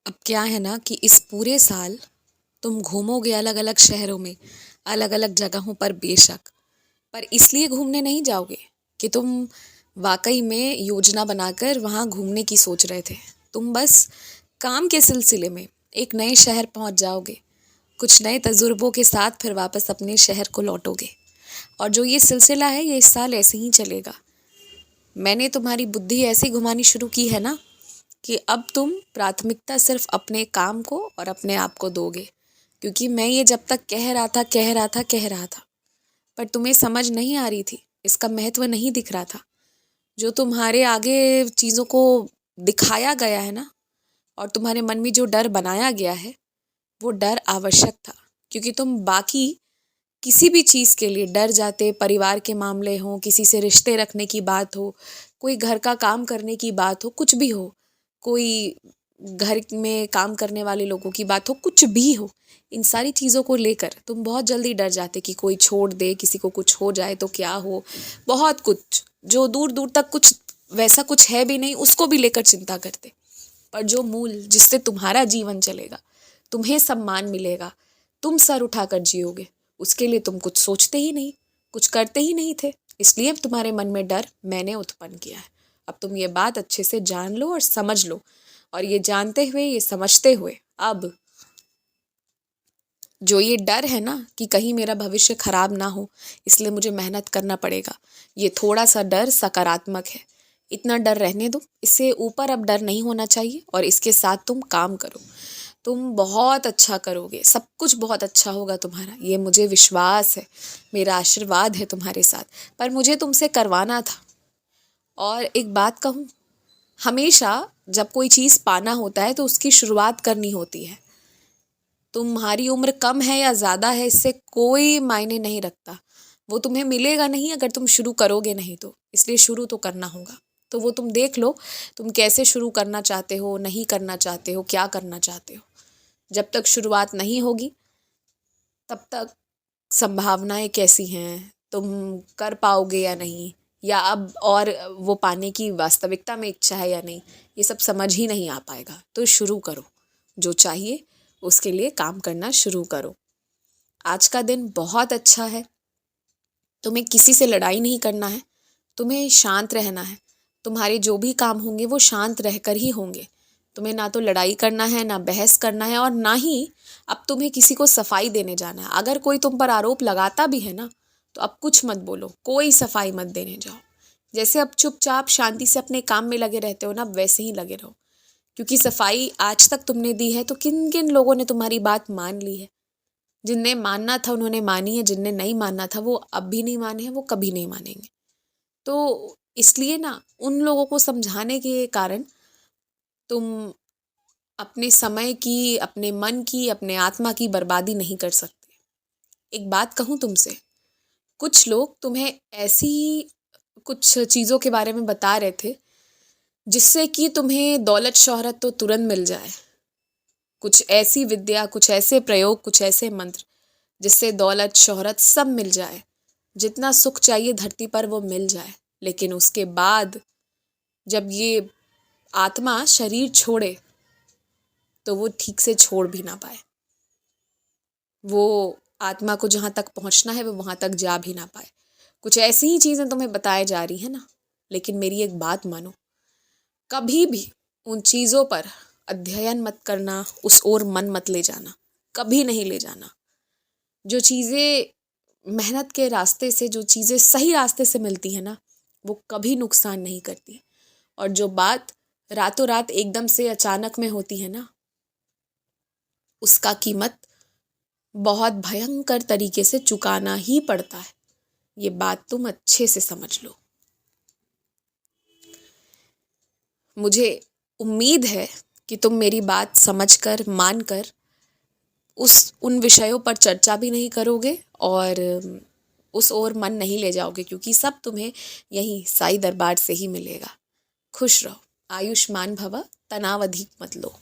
अब क्या है ना कि इस पूरे साल तुम घूमोगे अलग अलग शहरों में, अलग अलग जगहों पर बेशक, पर इसलिए घूमने नहीं जाओगे कि तुम वाकई में योजना बनाकर वहाँ घूमने की सोच रहे थे। तुम बस काम के सिलसिले में एक नए शहर पहुँच जाओगे, कुछ नए तजुर्बों के साथ फिर वापस अपने शहर को लौटोगे। और जो ये सिलसिला है ये इस साल ऐसे ही चलेगा। मैंने तुम्हारी बुद्धि ऐसी घुमानी शुरू की है ना कि अब तुम प्राथमिकता सिर्फ अपने काम को और अपने आप को दोगे। क्योंकि मैं ये जब तक कह रहा था, पर तुम्हें समझ नहीं आ रही थी, इसका महत्व नहीं दिख रहा था। जो तुम्हारे आगे चीज़ों को दिखाया गया है ना, और तुम्हारे मन में जो डर बनाया गया है, वो डर आवश्यक था। क्योंकि तुम बाकी किसी भी चीज़ के लिए डर जाते, परिवार के मामले हों, किसी से रिश्ते रखने की बात हो, कोई घर का काम करने की बात हो, कुछ भी हो, कोई घर में काम करने वाले लोगों की बात हो, कुछ भी हो, इन सारी चीज़ों को लेकर तुम बहुत जल्दी डर जाते कि कोई छोड़ दे, किसी को कुछ हो जाए तो क्या हो। बहुत कुछ जो दूर दूर तक कुछ वैसा कुछ है भी नहीं, उसको भी लेकर चिंता करते। पर जो मूल जिससे तुम्हारा जीवन चलेगा, तुम्हें सम्मान मिलेगा, तुम सर उठाकर जियोगे, उसके लिए तुम कुछ सोचते ही नहीं, कुछ करते ही नहीं थे। इसलिए तुम्हारे मन में डर मैंने उत्पन्न किया है। अब तुम ये बात अच्छे से जान लो और समझ लो। और ये जानते हुए, ये समझते हुए, अब जो ये डर है ना कि कहीं मेरा भविष्य खराब ना हो, इसलिए मुझे मेहनत करना पड़ेगा, ये थोड़ा सा डर सकारात्मक है। इतना डर रहने दो, इससे ऊपर अब डर नहीं होना चाहिए। और इसके साथ तुम काम करो, तुम बहुत अच्छा करोगे, सब कुछ बहुत अच्छा होगा तुम्हारा, ये मुझे विश्वास है, मेरा आशीर्वाद है तुम्हारे साथ। पर मुझे तुमसे करवाना था। और एक बात कहूँ, हमेशा जब कोई चीज़ पाना होता है तो उसकी शुरुआत करनी होती है। तुम्हारी उम्र कम है या ज़्यादा है, इससे कोई मायने नहीं रखता। वो तुम्हें मिलेगा नहीं अगर तुम शुरू करोगे नहीं तो। इसलिए शुरू तो करना होगा। तो वो तुम देख लो, तुम कैसे शुरू करना चाहते हो, नहीं करना चाहते हो, क्या करना चाहते हो। जब तक शुरुआत नहीं होगी तब तक संभावनाएं कैसी हैं, तुम कर पाओगे या नहीं, या अब और वो पाने की वास्तविकता में इच्छा है या नहीं, ये सब समझ ही नहीं आ पाएगा। तो शुरू करो, जो चाहिए उसके लिए काम करना शुरू करो। आज का दिन बहुत अच्छा है। तुम्हें किसी से लड़ाई नहीं करना है, तुम्हें शांत रहना है। तुम्हारे जो भी काम होंगे वो शांत रहकर ही होंगे। तुम्हें ना तो लड़ाई करना है, ना बहस करना है, और ना ही अब तुम्हें किसी को सफाई देने जाना है। अगर कोई तुम पर आरोप लगाता भी है ना, तो अब कुछ मत बोलो, कोई सफाई मत देने जाओ। जैसे अब चुपचाप शांति से अपने काम में लगे रहते हो ना, वैसे ही लगे रहो। क्योंकि सफाई आज तक तुमने दी है तो किन किन लोगों ने तुम्हारी बात मान ली है। जिनने मानना था उन्होंने मानी है, जिनने नहीं मानना था वो अब भी नहीं माने हैं, वो कभी नहीं मानेंगे। तो इसलिए ना, उन लोगों को समझाने के कारण तुम अपने समय की, अपने मन की, अपने आत्मा की बर्बादी नहीं कर सकते। एक बात कहूँ तुमसे, कुछ लोग तुम्हें ऐसी कुछ चीज़ों के बारे में बता रहे थे जिससे कि तुम्हें दौलत शोहरत तो तुरंत मिल जाए। कुछ ऐसी विद्या, कुछ ऐसे प्रयोग, कुछ ऐसे मंत्र जिससे दौलत शोहरत सब मिल जाए, जितना सुख चाहिए धरती पर वो मिल जाए। लेकिन उसके बाद जब ये आत्मा शरीर छोड़े तो वो ठीक से छोड़ भी ना पाए। वो आत्मा को जहाँ तक पहुँचना है वो वहाँ तक जा भी ना पाए। कुछ ऐसी ही चीज़ें तुम्हें बताई जा रही है ना। लेकिन मेरी एक बात मानो, कभी भी उन चीज़ों पर अध्ययन मत करना, उस ओर मन मत ले जाना, कभी नहीं ले जाना। जो चीज़ें मेहनत के रास्ते से, जो चीज़ें सही रास्ते से मिलती हैं ना, वो कभी नुकसान नहीं करती। और जो बात रातों रात एकदम से अचानक में होती है ना, उसका कीमत बहुत भयंकर तरीके से चुकाना ही पड़ता है। ये बात तुम अच्छे से समझ लो। मुझे उम्मीद है कि तुम मेरी बात समझकर, मानकर उन विषयों पर चर्चा भी नहीं करोगे और उस ओर मन नहीं ले जाओगे, क्योंकि सब तुम्हें यहीं साईं दरबार से ही मिलेगा। खुश रहो, आयुष्मान भव, तनाव अधिक मत लो।